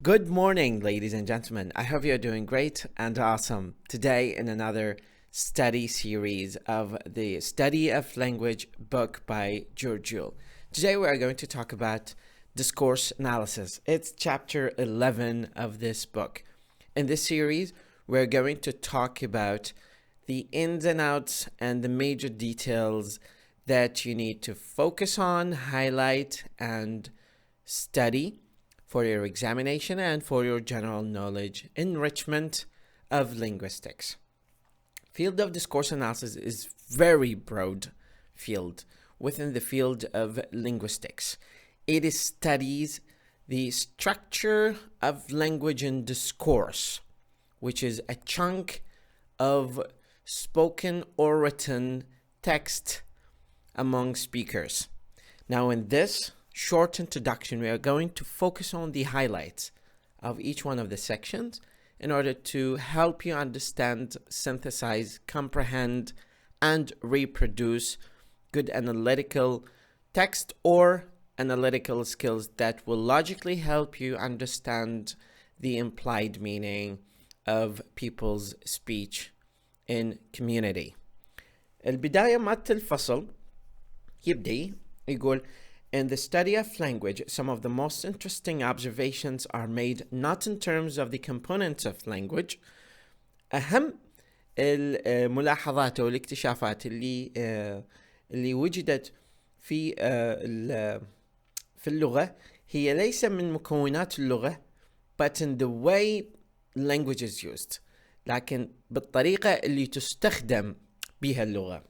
Good morning, ladies and gentlemen. I hope you're doing great and awesome. Today, in another study series of the Study of Language book by George. Today, we are going to talk about Discourse Analysis. It's chapter 11 of this book. In this series, we're going to talk about the ins and outs and the major details that you need to focus on, highlight, and study for your examination and for your general knowledge enrichment of linguistics. Field of discourse analysis is very broad field within the field of linguistics. It studies the structure of language and discourse, which is a chunk of spoken or written text among speakers. Now, in this short introduction, we are going to focus on the highlights of each one of the sections in order to help you understand, synthesize, comprehend, and reproduce good analytical text or analytical skills that will logically help you understand the implied meaning of people's speech in community. البداية مات الفصل يبدأ يقول in the study of language, some of the most interesting observations are made not in terms of the components of language. أهم الملاحظات والاكتشافات اللي وجدت في اللغة هي ليس من مكونات اللغة but in the way language is used. لكن بالطريقة اللي تستخدم بها اللغة.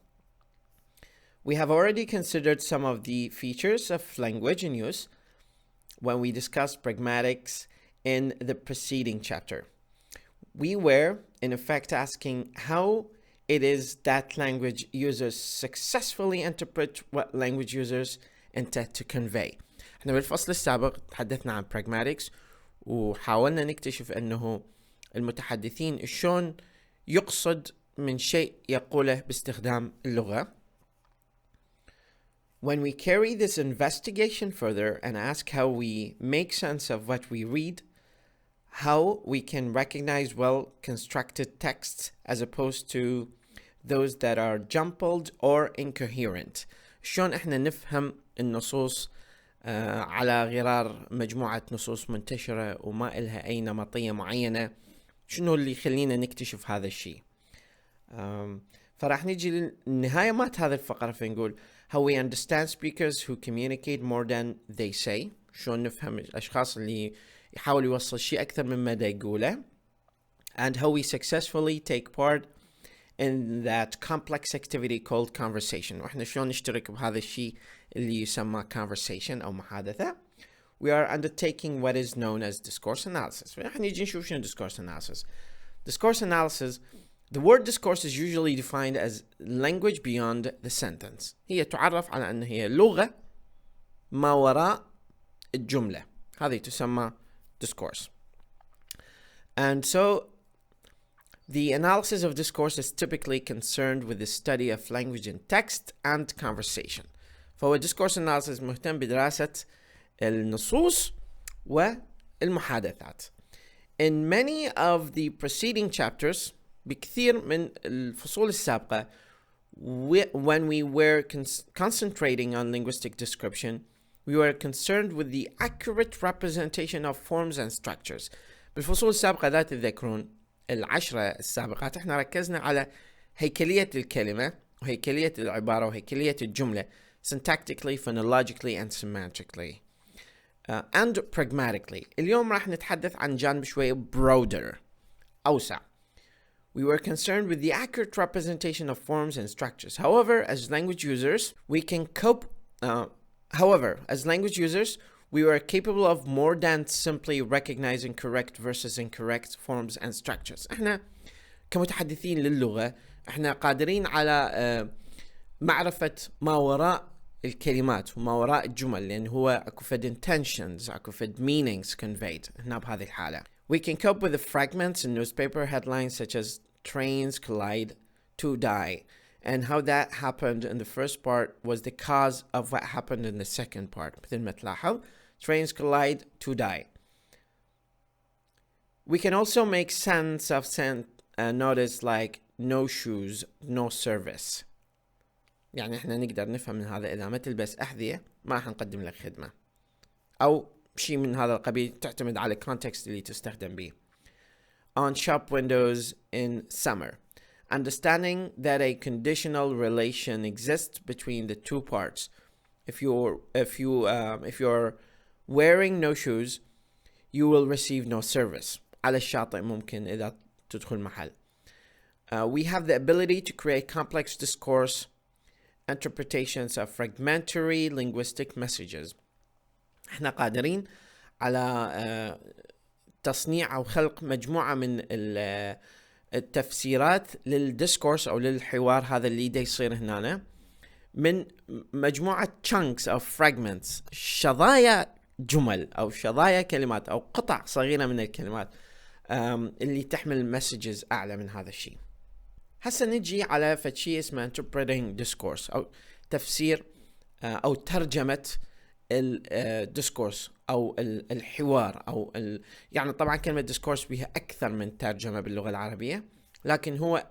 We have already considered some of the features of language in use when we discussed pragmatics in the preceding chapter. We were, in effect, asking how it is that language users successfully interpret what language users intend to convey. احنا بالفصل السابق تحدثنا عن pragmatics وحاولنا نكتشف أنه المتحدثين شلون يقصد من شيء يقوله باستخدام اللغة. When we carry this investigation further and ask how we make sense of what we read, how we can recognize well-constructed texts as opposed to those that are jumbled or incoherent. شلون احنا نفهم النصوص على غرار مجموعة نصوص منتشرة وما إلها أي نمطية معينة. شنو اللي يخلينا نكتشف هذا الشيء؟ فراح نيجي لنهاية مات هذه الفقرة فنقول how we understand speakers who communicate more than they say. شلون نفهم الأشخاص اللي يحاول يوصل شيء أكثر مما دا يقوله. And how we successfully take part in that complex activity called conversation. وإحنا شلون نشترك بهذا الشيء اللي يسمى conversation أو محادثة. We are undertaking what is known as discourse analysis. فإحنا نيجي نشوف شنو discourse analysis. Discourse analysis. The word discourse is usually defined as language beyond the sentence. هي تعرف على أن هي لغة ما وراء الجملة. هذه تسمى discourse. And so the analysis of discourse is typically concerned with the study of language in text and conversation. فهو discourse analysis مهتم بدراسة النصوص والمحادثات. In many of the preceding chapters, بكثير من الفصول السابقة when we were concentrating on linguistic description, we were concerned with the accurate representation of forms and structures. بالفصول السابقة ذات تذكرون العشرة السابقات احنا ركزنا على هيكلية الكلمة وهيكلية العبارة وهيكلية الجملة syntactically, phonologically and semantically and pragmatically. اليوم راح نتحدث عن جانب شوية broader أوسع. We were concerned with the accurate representation of forms and structures. However, as language users, we were capable of more than simply recognizing correct versus incorrect forms and structures. احنا كمتحدثين للغة احنا قادرين على معرفة ما وراء الكلمات وما وراء الجمل لأن هو اكو فد intentions اكو فد meanings conveyed هنا بهذه الحالة. We can cope with the fragments in newspaper headlines such as trains collide to die and how that happened in the first part was the cause of what happened in the second part. مثل ما تلاحظ trains collide to die. We can also make sense of notice like no shoes, no service. يعني احنا نقدر نفهم من هذا إذا ما تلبس أحذية ما راح نقدم لك خدمة، أو شيء من هذا القبيل، تعتمد على الكونتكست اللي تستخدم به. On shop windows in summer. Understanding that a conditional relation exists between the two parts. If you're wearing no shoes, you will receive no service. على الشاطئ ممكن إذا تدخل محل. We have the ability to create complex discourse interpretations of fragmentary linguistic messages. احنا قادرين على تصنيع أو خلق مجموعة من التفسيرات للديسكورس أو للحوار هذا اللي دا يصير هنا من مجموعة chunks أو fragments، شظايا جمل أو شظايا كلمات أو قطع صغيرة من الكلمات اللي تحمل messages أعلى من هذا الشيء. هسه نجي على فشي اسمه interpreting discourse أو تفسير أو ترجمة الديسكورس أو الحوار أو يعني طبعا كلمة discourse بها أكثر من ترجمة باللغة العربية، لكن هو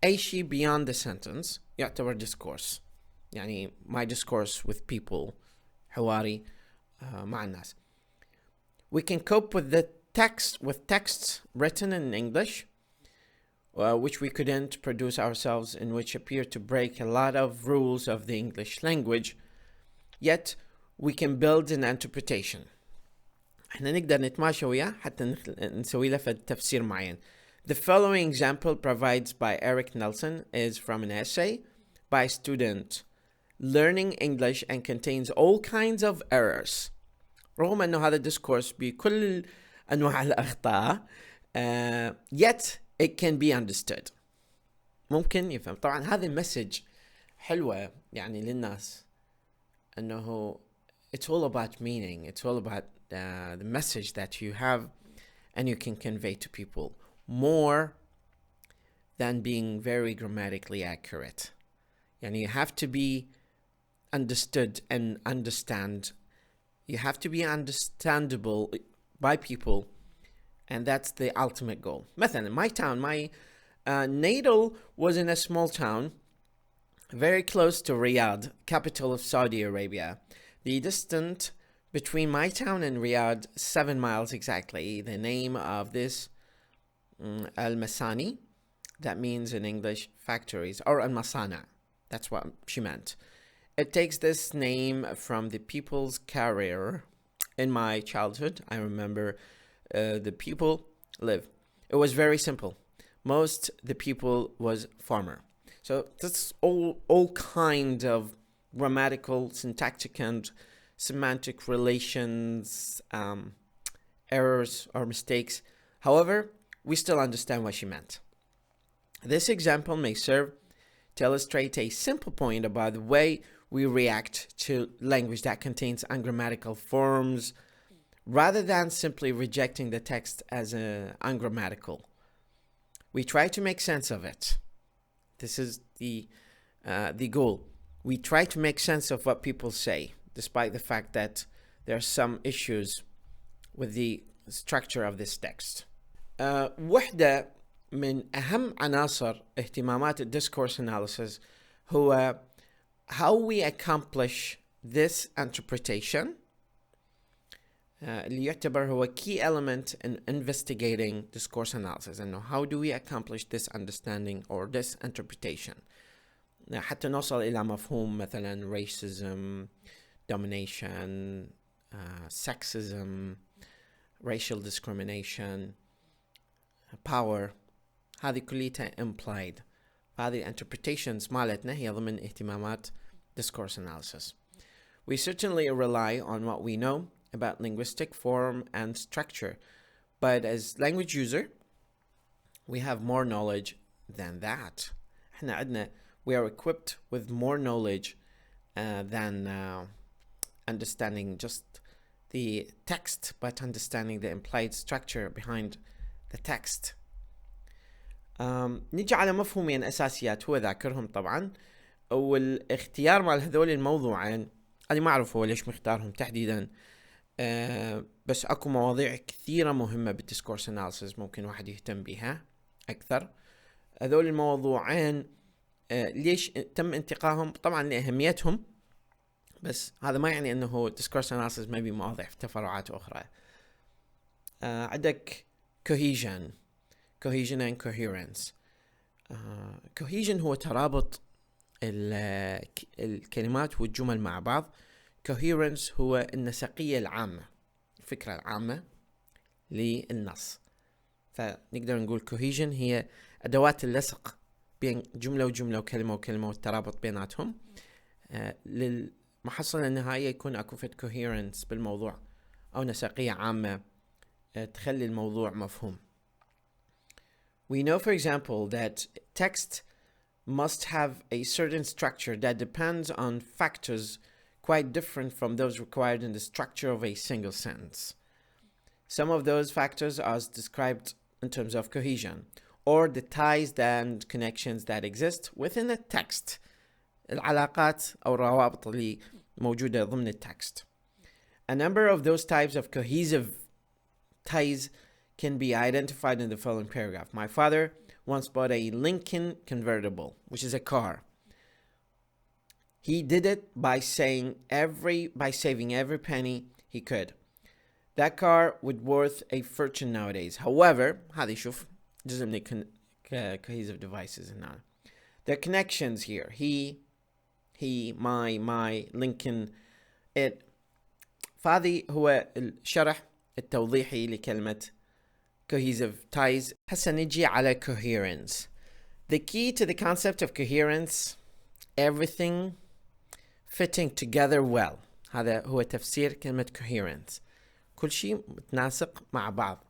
أي شيء beyond the sentence يعتبر discourse. يعني my discourse with people، حواري مع الناس. We can cope with the texts written in English, which we couldn't produce ourselves, and which appear to break a lot of rules of the English language, yet we can build an interpretation. احنا نقدر نتماشى وياه حتى نسوي له تفسير معين. The following example provided by Eric Nelson is from an essay by a student learning English and contains all kinds of errors. رغم أنه هذا discourse بكل أنواع الأخطاء yet it can be understood. ممكن يفهم. طبعا هذه المسج حلوة يعني للناس أنه it's all about meaning, it's all about the message that you have and you can convey to people more than being very grammatically accurate. يعني you have to be understood and understand. You have to be understandable by people, and that's the ultimate goal. مثلا my town, my natal was in a small town very close to Riyadh, capital of Saudi Arabia. The distance between my town and Riyadh, 7 miles exactly. The name of this Al-Masani, that means in English factories, or Al-Masana, that's what she meant. It takes this name from the people's career. In my childhood, I remember the people live. It was very simple. Most the people was farmer. So that's all kind of grammatical, syntactic, and semantic relations, errors or mistakes. However, we still understand what she meant. This example may serve to illustrate a simple point about the way we react to language that contains ungrammatical forms rather than simply rejecting the text as ungrammatical. We try to make sense of it. This is the goal. We try to make sense of what people say, despite the fact that there are some issues with the structure of this text. واحدة من أهم عناصر اهتمامات discourse analysis هو how we accomplish this interpretation اللي يعتبر هو key element in investigating discourse analysis. إنه how do we accomplish this understanding or this interpretation حتى نوصل إلى مفهوم مثلا racism, domination, sexism, racial discrimination, power. هذه كلها implied. هذه interpretations مالتنا هي ضمن اهتمامات discourse analysis. We certainly rely on what we know about linguistic form and structure, but as language user, we have more knowledge than that. احنا عندنا we are equipped with more knowledge than understanding just the text, but understanding the implied structure behind the text. نيجي على مفهومين أساسيات هو ذاكرهم طبعا، والاختيار مال هذول الموضوعين أنا ما أعرف هو ليش مختارهم تحديدا. بس اكو مواضيع كثيرة مهمة بالديسكورس اناليسيس ممكن واحد يهتم بها اكثر. هذول الموضوعين ليش تم انتقائهم؟ طبعا لأهميتهم، بس هذا ما يعني انه discourse analysis ما بمواضيع في تفرعات اخرى. عندك cohesion and coherence. cohesion هو ترابط الكلمات والجمل مع بعض. coherence هو النسقية العامة، الفكرة العامة للنص. فنقدر نقول cohesion هي أدوات اللصق بين جملة وجملة وكلمة وكلمة والترابط بيناتهم. للمحصلة النهائية يكون أكو فد coherence بالموضوع أو نسقية عامة تخلي الموضوع مفهوم. We know, for example, that text must have a certain structure that depends on factors quite different from those required in the structure of a single sentence. Some of those factors are described in terms of cohesion, or the ties and connections that exist within a text. العلاقات أو الروابط اللي موجودة ضمن التكست. A number of those types of cohesive ties can be identified in the following paragraph. My father once bought a Lincoln convertible, which is a car. He did it by saving every penny he could. That car would worth a fortune nowadays. However, هذه شوف جزء من cohesive devices هنا. The connections here. He, my, Lincoln, it. فهذه هو الشرح التوضيحي لكلمة cohesive ties. هسه نجي على coherence. The key to the concept of coherence, everything fitting together well. هذا هو تفسير كلمة coherence. كل شيء متناسق مع بعض.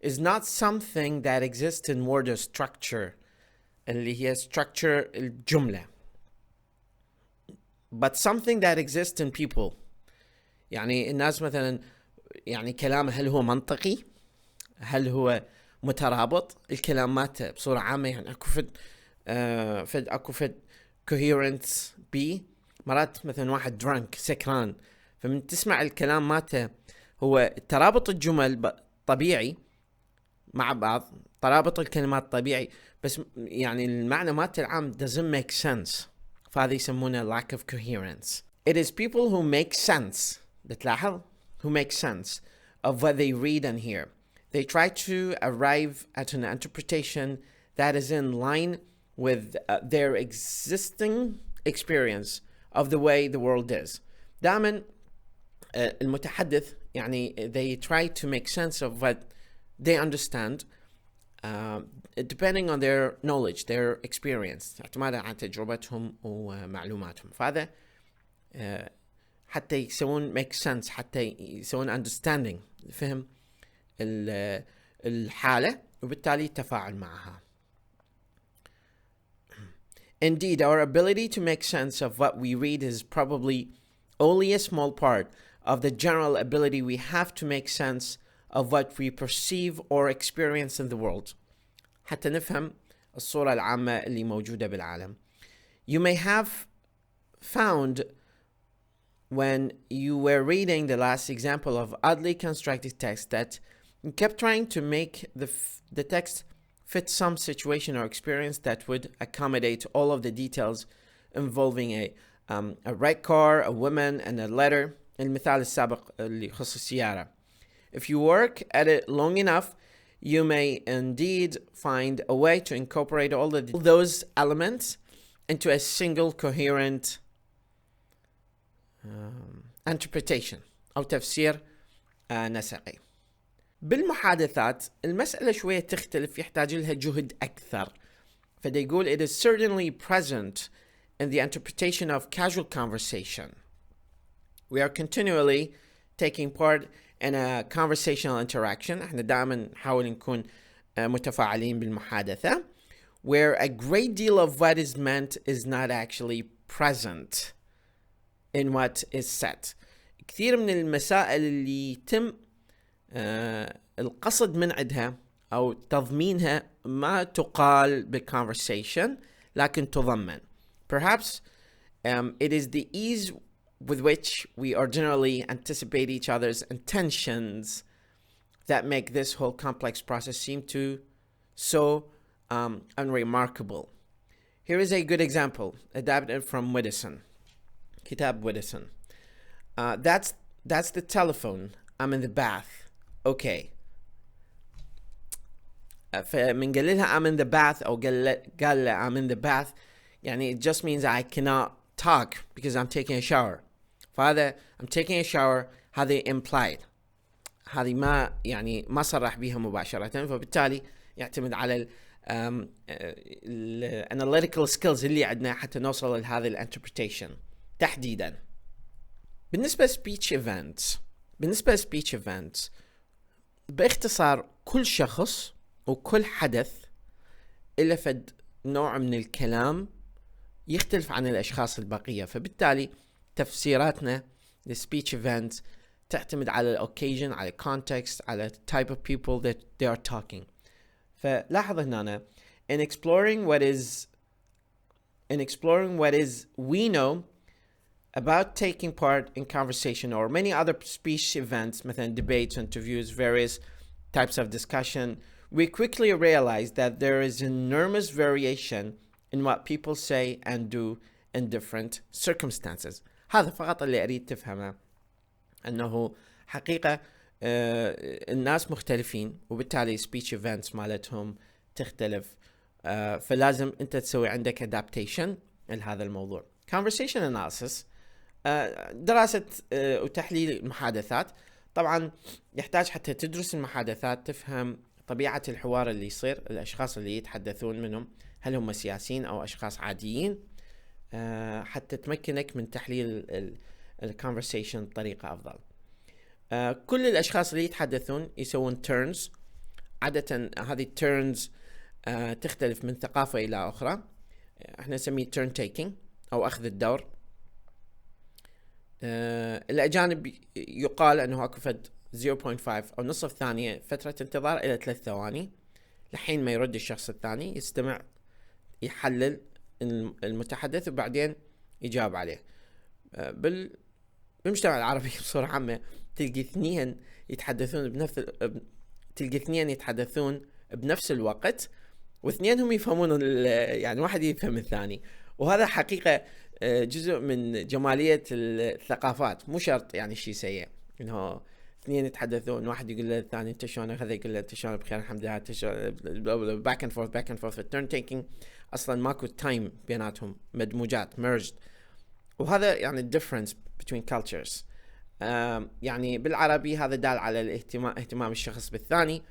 Is not something that exists in word or structure, اللي هي structure الجملة, but something that exists in people. يعني الناس مثلا يعني كلامه هل هو منطقي؟ هل هو مترابط؟ الكلام ماته بصورة عامة يعني اكو فد coherence بي. مرات مثلا واحد drunk سكران، فمن تسمع الكلام ماته هو ترابط الجمل طبيعي مع بعض، ترابط الكلمات طبيعي، بس يعني المعنى ماته العام doesn't make sense. فهذا يسمونه lack of coherence. It is people who make sense. بتلاحظ who make sense of what they read and hear. They try to arrive at an interpretation that is in line with their existing experience of the way the world is. دائما المتحدث يعني they try to make sense of what they understand depending on their knowledge, their experience، اعتمادا على تجربتهم ومعلوماتهم. فهذا حتى يسوون make sense، حتى يسوون understanding، فهم الحالة وبالتالي التفاعل معها. Indeed, our ability to make sense of what we read is probably only a small part of the general ability we have to make sense of what we perceive or experience in the world. حتى نفهم الصورة العامة اللي موجودة بالعالم. You may have found when you were reading the last example of oddly constructed text that you kept trying to make the text fit some situation or experience that would accommodate all of the details involving a red car, a woman, and a letter. المثال السابق اللي يخص السيارة. If you work at it long enough, you may indeed find a way to incorporate all those elements into a single coherent interpretation أو تفسير نسقي. بالمحادثات المسألة شوية تختلف، يحتاج لها جهد أكثر. فده يقول it is certainly present in the interpretation of casual conversation. We are continually taking part in a conversational interaction. احنا دائما نحاول نكون متفاعلين بالمحادثة. Where a great deal of what is meant is not actually present in what is said. كثير من المسائل اللي يتم القصد من عندها أو تضمينها ما تقال بالconversation لكن تضمن. Perhaps it is the ease with which we ordinarily anticipate each other's intentions that make this whole complex process seem to so unremarkable. Here is a good example adapted from Widdowson. كتاب Widdowson. That's the telephone. I'm in the bath. Okay. فمن قال لها I'm in the bath أو قال لها I'm in the bath يعني it just means I cannot talk because I'm taking a shower. فهذا I'm taking a shower هذه implied. هذه ما يعني ما صرح بها مباشرة، فبالتالي يعتمد على ال analytical skills اللي عندنا حتى نوصل لهذه ال interpretation تحديدا. بالنسبة speech events باختصار كل شخص وكل حدث إلا فد نوع من الكلام يختلف عن الأشخاص البقية، فبالتالي تفسيراتنا للspeech events تعتمد على occasion، على context، على type of people that they are talking. فلاحظ هنا in exploring what is we know about taking part in conversation or many other speech events, مثلا debates, interviews, various types of discussion, we quickly realize that there is enormous variation in what people say and do in different circumstances. هذا فقط اللي أريد تفهمه، أنه حقيقة الناس مختلفين وبالتالي speech events مالتهم تختلف، فلازم أنت تسوي عندك adaptation لهذا الموضوع. Conversation analysis دراسة وتحليل المحادثات. طبعا يحتاج حتى تدرس المحادثات تفهم طبيعة الحوار اللي يصير، الأشخاص اللي يتحدثون منهم هل هم سياسيين أو أشخاص عاديين، حتى تمكنك من تحليل الconversation بطريقة أفضل. كل الأشخاص اللي يتحدثون يسوون turns. عادة هذه turns تختلف من ثقافة إلى أخرى، احنا نسميه turn taking أو أخذ الدور. الأجانب يقال أنه أكو فد 0.5 أو نصف ثانية فترة انتظار إلى 3 ثواني لحين ما يرد الشخص الثاني، يستمع يحلل المتحدث وبعدين يجاوب عليه. بالمجتمع العربي بصورة عامة تلقي اثنين يتحدثون بنفس الوقت واثنينهم يفهمون يعني واحد يفهم الثاني، وهذا حقيقة جزء من جمالية الثقافات، مو شرط يعني شيء سيء انه اثنين يتحدثون واحد يقول للثاني انت شلونك، هذا يقول له انت شلونك بخير الحمد لله، باك اند فورث. التيرن تيكينج اصلا ماكو تايم بيناتهم، مدموجات merged، وهذا يعني difference between cultures. يعني بالعربي هذا دال على اهتمام الشخص بالثاني،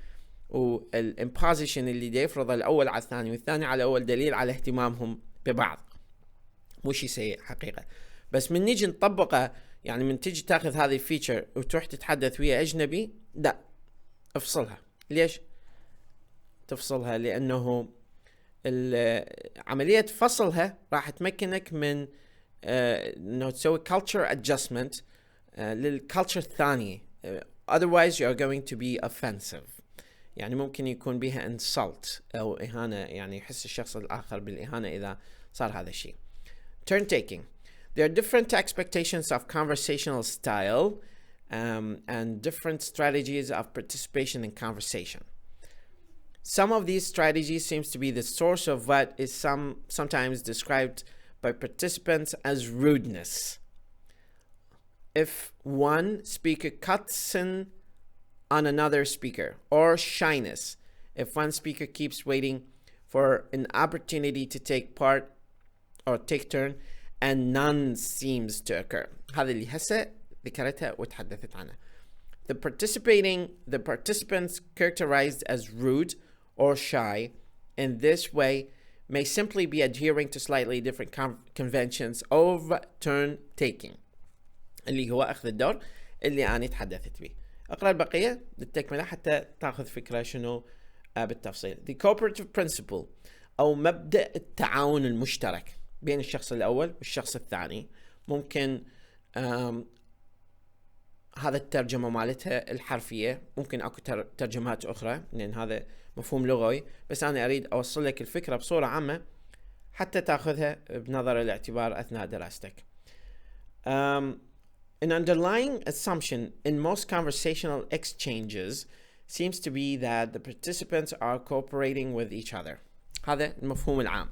والامبوزيشن اللي دا يفرض الاول على الثاني والثاني على الاول دليل على اهتمامهم ببعض، مو شيء سيء حقيقة. بس من نيجي نطبقه، يعني من تيجي تاخذ هذه الفيتشر وتروح تتحدث ويا اجنبي، لا افصلها. ليش تفصلها؟ لانه عملية فصلها راح تمكنك من انه تسوي culture adjustment للculture الثاني. otherwise you are going to be offensive، يعني ممكن يكون بها insult او اهانة، يعني يحس الشخص الاخر بالاهانة اذا صار هذا الشيء. Turn taking. There are different expectations of conversational style and different strategies of participation in conversation. Some of these strategies seems to be the source of what is sometimes described by participants as rudeness. If one speaker cuts in on another speaker, or shyness, if one speaker keeps waiting for an opportunity to take part or take turn and none seems to occur. هذا اللي هسه ذكرتها وتحدثت عنها. The participants characterized as rude or shy in this way may simply be adhering to slightly different conventions of turn taking اللي هو أخذ الدور اللي أنا تحدثت به. أقرأ البقية للتكملة حتى تأخذ فكرة شنو بالتفصيل. The cooperative principle أو مبدأ التعاون المشترك بين الشخص الأول والشخص الثاني. ممكن هذا الترجمة مالتها الحرفية، ممكن أكو ترجمات أخرى لأن هذا مفهوم لغوي، بس أنا أريد أوصل لك الفكرة بصورة عامة حتى تأخذها بنظر الاعتبار أثناء دراستك. An underlying assumption in most conversational exchanges seems to be that the participants are cooperating with each other. هذا المفهوم العام.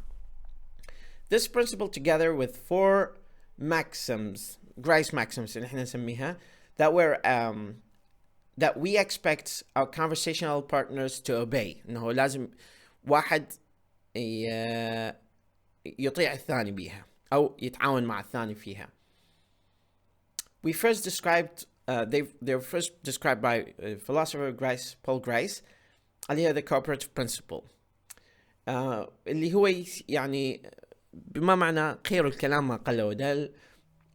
This principle, together with four maxims, grace maxims اللي احنا نسميها, that we expect our conversational partners to obey. إنه لازم واحد يطيع الثاني بيها أو يتعاون مع الثاني فيها. We first described, they were first described by philosopher Paul Grice, اللي هي the cooperative principle. اللي هو يعني بما معنى خير الكلام ما قل ودل.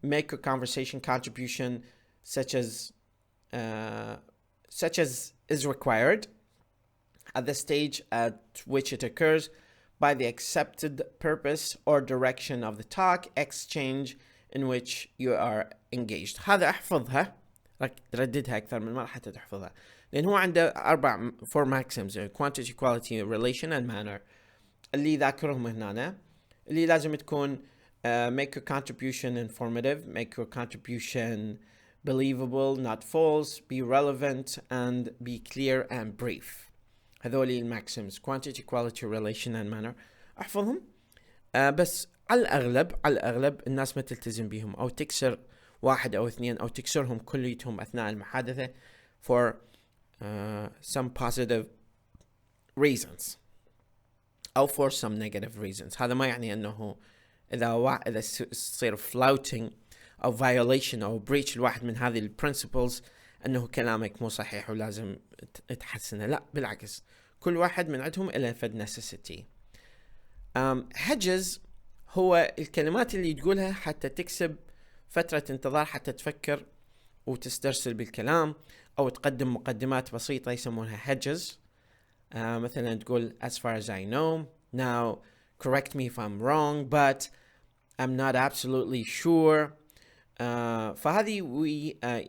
Make a conversation contribution such as is required at the stage at which it occurs by the accepted purpose or direction of the talk exchange in which you are engaged. هذا احفظها، رددها أكثر من مرة حتى تحفظها، لأن هو عنده four maxims: quantity, quality, relation and manner، اللي ذاكرهم هنا، اللي لازم تكون make a contribution informative, make your contribution believable, not false, be relevant, and be clear and brief. هذولي الماكسيمز: quantity, quality, relation and manner. احفظهم. بس على الأغلب الناس ما تلتزم بيهم، أو تكسر واحد أو اثنين، أو تكسرهم كليتهم أثناء المحادثة for some positive reasons أو for some negative reasons. هذا ما يعني أنه إذا تصير flouting أو violation أو breach الواحد من هذه principles أنه كلامك مو صحيح ولازم تحسنه. لا، بالعكس، كل واحد من عندهم إلى فد necessity. hedges هو الكلمات اللي تقولها حتى تكسب فترة انتظار حتى تفكر وتسترسل بالكلام، أو تقدم مقدمات بسيطة يسمونها hedges. مثلا تقول as far as I know, now correct me if I'm wrong, but I'm not absolutely sure. فهذه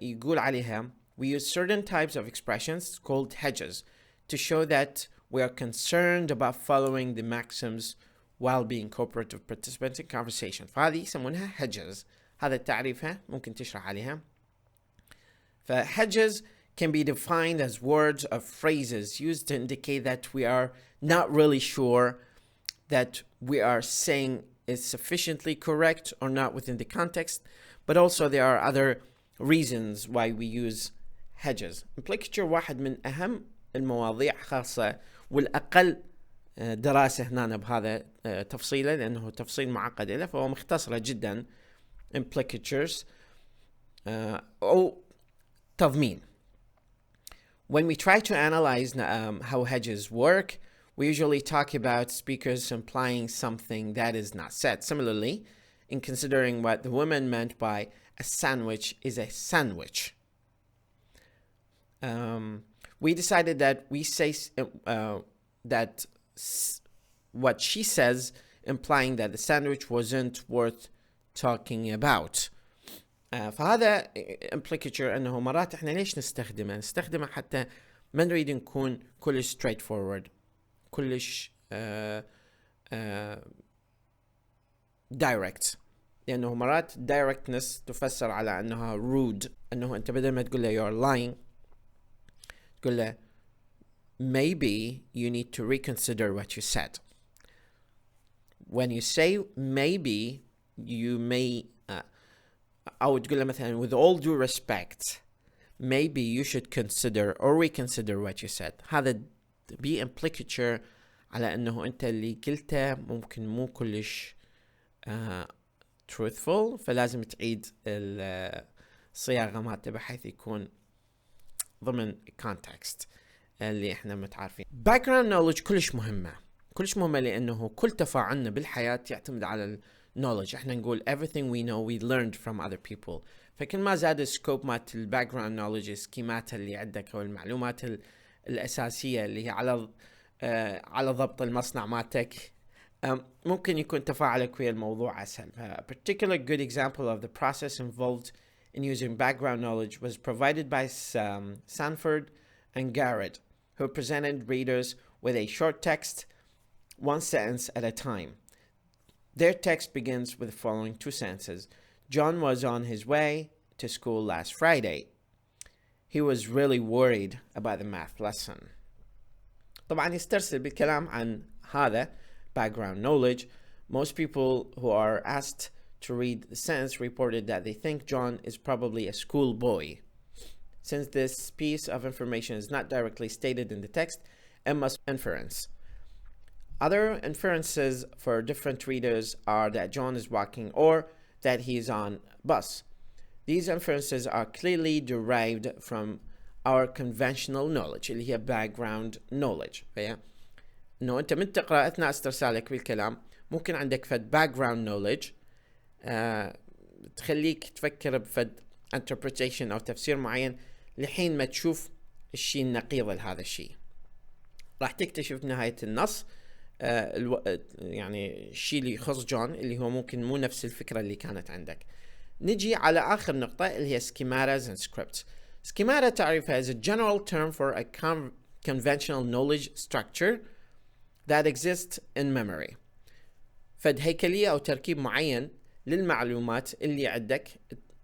يقول عليها we use certain types of expressions called hedges to show that we are concerned about following the maxims while being cooperative participants in conversation. فهذه يسمونها hedges. هذا تعريفها، ممكن تشرح عليها. hedges can be defined as words or phrases used to indicate that we are not really sure that we are saying is sufficiently correct or not within the context, but also there are other reasons why we use hedges. Implicature واحد من أهم المواضيع، خاصة والأقل دراسة هنا بهذا تفصيله، لأنه تفصيل معقد له، فهو مختصرة جدا. Implicatures أو تضمين. When we try to analyze how hedges work, we usually talk about speakers implying something that is not said. Similarly, in considering what the woman meant by a sandwich is a sandwich, we decided that we say that what she says, implying that the sandwich wasn't worth talking about. فهذا implicature أنه مرات إحنا ليش نستخدمه حتى ما نريد نكون كلش straightforward، كلش direct، لأنه مرات directness تفسر على أنها rude، أنه أنت بدل ما تقول له you're lying تقول له maybe you need to reconsider what you said. When you say maybe, you may أو تقول له مثلا with all due respect maybe you should consider or reconsider what you said. هذا be implicature على أنه أنت اللي قلته ممكن مو كلش truthful، فلازم تعيد الصياغة مالته بحيث يكون ضمن context اللي احنا متعارفين. background knowledge كلش مهمة لأنه كل تفاعلنا بالحياة يعتمد على knowledge. احنا نقول everything we know we learned from other people. فكل ما زاد السكوب مات background knowledge، السكيمات اللي عندك او المعلومات الأساسية اللي هي على ضبط المصنع مالتك، ممكن يكون تفاعلك ويا الموضوع أسهل. A particular good example of the process involved in using background knowledge was provided by Sanford and Garrett, who presented readers with a short text, one sentence at a time. Their text begins with the following two sentences: John was on his way, to school last Friday. He was really worried about the math lesson. طبعا يسترسل بالكلام عن هذا background knowledge. Most people who are asked to read the sentence reported that they think John is probably a schoolboy. Since this piece of information is not directly stated in the text, it must be inference. Other inferences for different readers are that John is walking or that he's on bus. These inferences are clearly derived from our conventional knowledge اللي هي background knowledge. فهي انه انت من تقرأ اثناء استرسالك بالكلام ممكن عندك فد background knowledge تخليك تفكر بفد interpretation او تفسير معين لحين ما تشوف الشيء النقيض لهذا الشيء. راح تكتشف بنهاية النص يعني الشيء اللي يخص جون اللي هو ممكن مو نفس الفكرة اللي كانت عندك. نجي على آخر نقطة اللي هي schematas and scripts. Schemata تعرفها is a general term for a conventional knowledge structure that exists in memory. فد هيكلية أو تركيب معين للمعلومات اللي عندك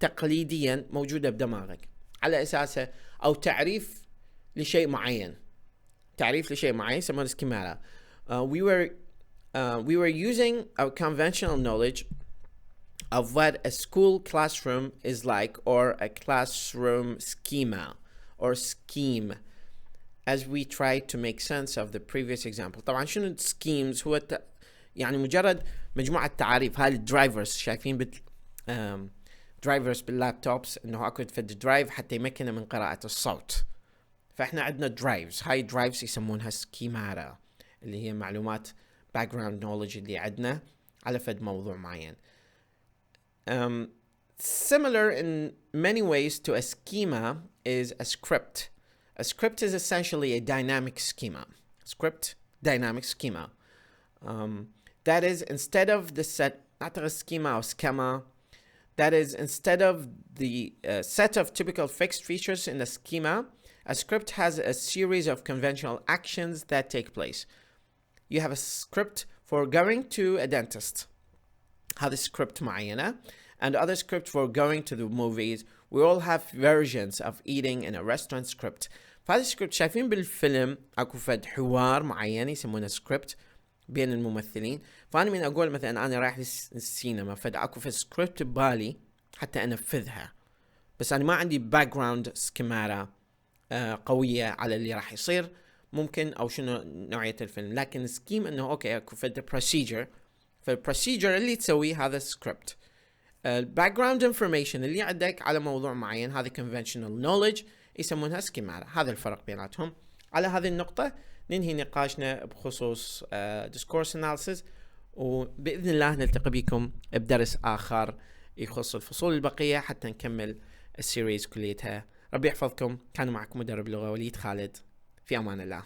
تقليديا موجودة بدماغك على أساسه أو تعريف لشيء معين. تعريف لشيء معين يسمونه schemata. We were using our conventional knowledge of what a school classroom is like or a classroom schema or scheme as we tried to make sense of the previous example. طبعا شنو schemes هو يعني مجرد مجموعة تعاريف. هاي الدرايفرز شايفين درايفرز باللابتوبس انه اكو فد درايف حتى يمكنه من قراءة الصوت. فاحنا عندنا درايفز. هاي درايفز يسمونها schemata اللي هي معلومات background knowledge اللي عندنا على فد موضوع معين. Similar in many ways to a schema is a script. A script is essentially a dynamic schema. Script, dynamic schema. That is, instead of the set, not a schema or schema, that is, instead of the set of typical fixed features in the schema, a script has a series of conventional actions that take place. You have a script for going to a dentist. هذا script معينة. And other script for going to the movies. We all have versions of eating in a restaurant script. فهذا السكريبت شايفين بالفيلم اكو فد حوار معين يسمونه سكريبت بين الممثلين. فانا من اقول مثلا انا رايح للسينما فد اكو فد سكريبت ببالي حتى انفذها. بس انا ما عندي باك جراوند سكيماتا قوية على اللي راح يصير ممكن او شنو نوعية الفيلم. لكن السكيم انه اوكي اكو فد بروسيجر. فالبروسيجر اللي تسويه هذا سكريبت. الباك جراوند انفورميشن اللي عندك على موضوع معين هذا conventional knowledge يسمونها schemata. هذا الفرق بيناتهم. على هذه النقطة ننهي نقاشنا بخصوص Discourse Analysis وبإذن الله نلتقي بكم بدرس آخر يخص الفصول البقية حتى نكمل السيريز كليتها. ربي يحفظكم. كان معكم مدرب لغة وليد خالد. في أمان الله.